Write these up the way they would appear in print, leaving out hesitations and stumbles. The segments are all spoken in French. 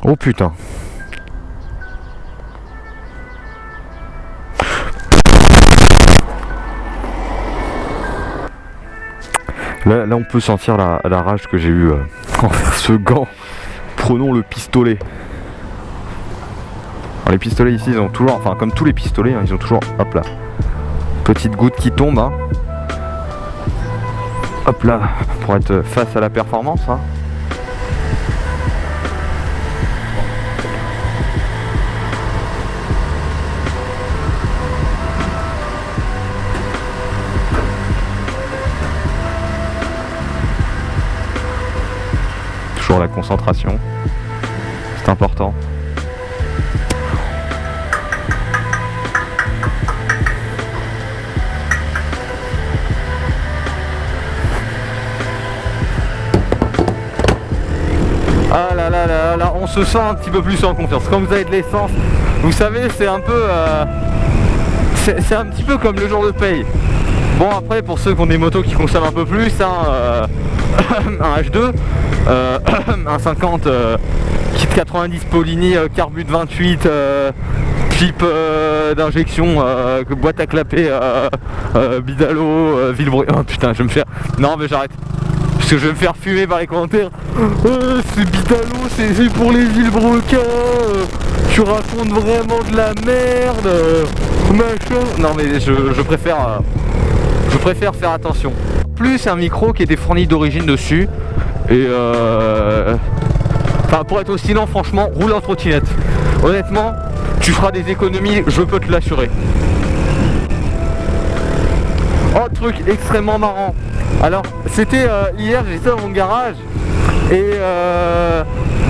Oh putain. Là on peut sentir la rage que j'ai eue envers ce gant. Prenons le pistolet. Alors les pistolets ici ils ont toujours, enfin comme tous les pistolets hein, ils ont toujours, hop là, petite goutte qui tombe hein. Hop là, pour être face à la performance hein. Toujours la concentration, c'est important. Ah là là là là, on se sent un petit peu plus en confiance. Quand vous avez de l'essence, vous savez, c'est un peu... c'est un petit peu comme le jour de paye. Bon après, pour ceux qui ont des motos qui consomment un peu plus, hein, un H2, un 50 kit 90 Polini, carbu de 28, pipe d'injection, boîte à clapper, Bidalo, Villebrequin. Oh putain, je vais me faire... Non mais j'arrête. Parce que je vais me faire fumer par les commentaires. C'est Bidalo, c'est pour les Villebrequins. Tu racontes vraiment de la merde. Machin. Non mais je préfère faire attention. Plus un micro qui était fourni d'origine dessus. Et enfin pour être aussi lent franchement, roule en trottinette. Honnêtement, tu feras des économies, je peux te l'assurer. Oh truc extrêmement marrant. Alors c'était hier, j'étais dans mon garage et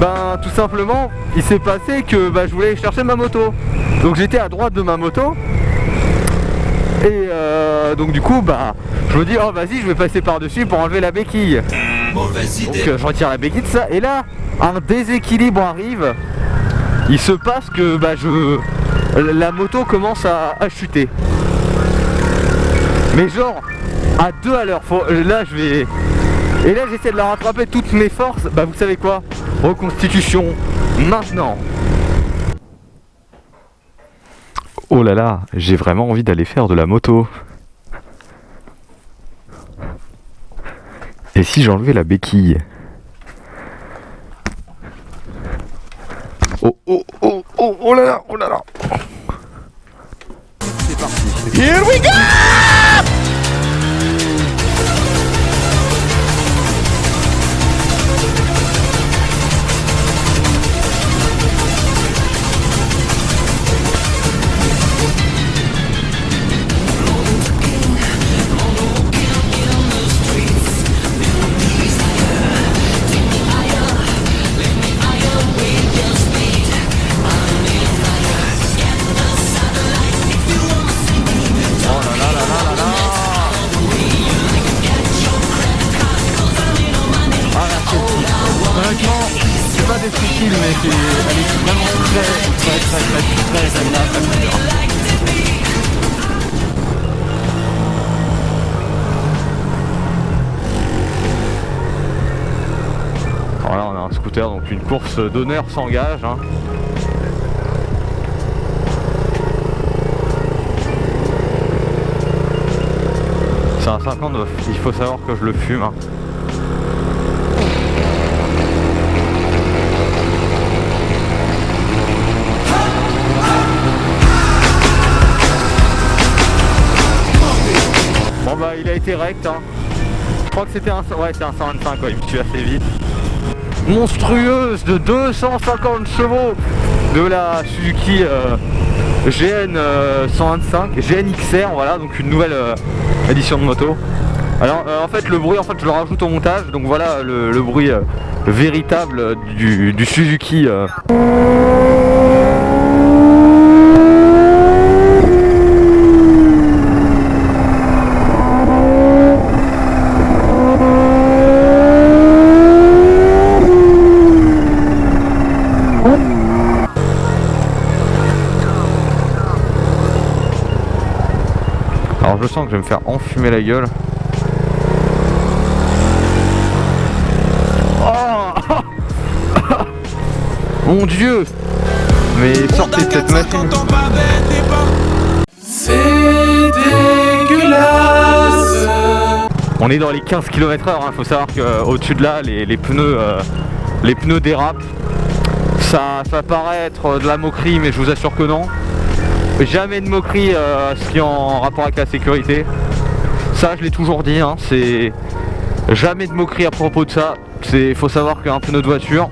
ben tout simplement il s'est passé que je voulais chercher ma moto. Donc j'étais à droite de ma moto et donc du coup je me dis oh vas-y je vais passer par dessus pour enlever la béquille. Donc je retire la béquille de ça et là un déséquilibre arrive. Il se passe que la moto commence à chuter. Mais genre à 2 à l'heure, là je vais... Et là j'essaie de la rattraper toutes mes forces. Vous savez quoi? Reconstitution maintenant. Oh là là, j'ai vraiment envie d'aller faire de la moto. Et si j'enlevais la béquille? Oh oh oh oh oh là là, oh là là. C'est parti. Here we go! Mais elle est vraiment très agréable. Alors là on a un scooter, donc une course d'honneur s'engage hein. C'est un 50, il faut savoir que je le fume hein. Il a été rect hein. Je crois que c'était un 125 quoi, il me tue assez vite. Monstrueuse de 250 chevaux de la Suzuki GN 125, GN XR, voilà, donc une nouvelle édition de moto. Alors en fait le bruit je le rajoute au montage, donc voilà le bruit véritable du Suzuki. Alors je sens que je vais me faire enfumer la gueule. Oh Mon Dieu! Mais sortez de cette machine. C'est dégueulasse. On est dans les 15 km/h, hein. Faut savoir qu'au-dessus de là, les pneus dérapent. Ça paraît être de la moquerie, mais je vous assure que non. Jamais de moquerie, ce qui est en rapport avec la sécurité. Ça, je l'ai toujours dit, hein, c'est jamais de moquerie à propos de ça. Il faut savoir qu'un pneu de voiture,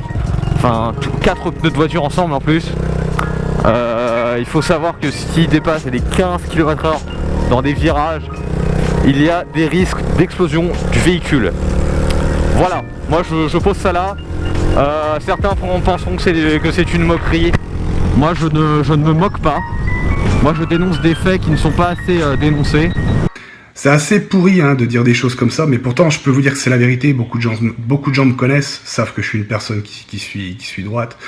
enfin 4 pneus de voiture ensemble en plus, il faut savoir que s'il dépasse les 15 km/h dans des virages, il y a des risques d'explosion du véhicule. Voilà, moi je pose ça là. Certains penseront que c'est une moquerie. Moi je ne me moque pas. Moi je dénonce des faits qui ne sont pas assez dénoncés. C'est assez pourri hein, de dire des choses comme ça, mais pourtant je peux vous dire que c'est la vérité. Beaucoup de gens me connaissent, savent que je suis une personne qui suis droite.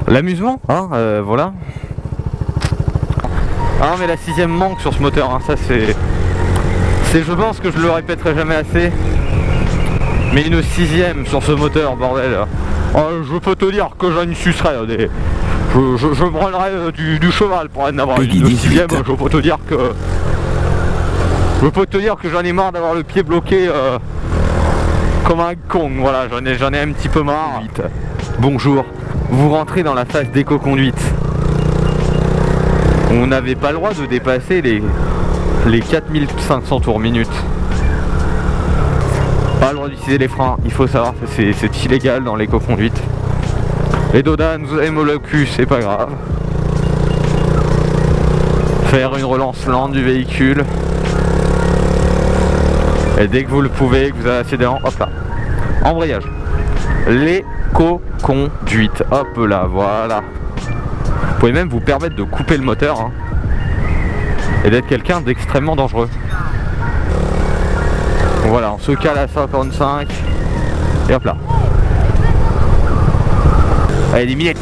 L'amusement, hein, voilà. Ah mais la 6ème manque sur ce moteur, hein, ça c'est... Je pense que je le répéterai jamais assez. Mais une 6ème sur ce moteur, bordel. Je peux te dire que j'en sucerai je prendrais du cheval pour en avoir une 6ème. Je peux te dire que j'en ai marre d'avoir le pied bloqué comme un con. Voilà, j'en ai un petit peu marre. Bonjour, vous rentrez dans la phase d'éco-conduite. On n'avait pas le droit de dépasser les 4500 tours minute. Pas le droit d'utiliser les freins, il faut savoir que c'est illégal dans l'éco-conduite. Les dodanes, vous avez mal au cul, c'est pas grave. Faire une relance lente du véhicule. Et dès que vous le pouvez, que vous avez assez d'air, hop là. Embrayage. L'éco-conduite, hop là, voilà. Vous pouvez même vous permettre de couper le moteur hein, et d'être quelqu'un d'extrêmement dangereux. Voilà, on se cale à 55 et hop là. Allez, des miettes.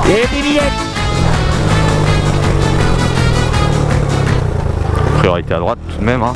Et des miettes. Priorité à droite tout de même hein.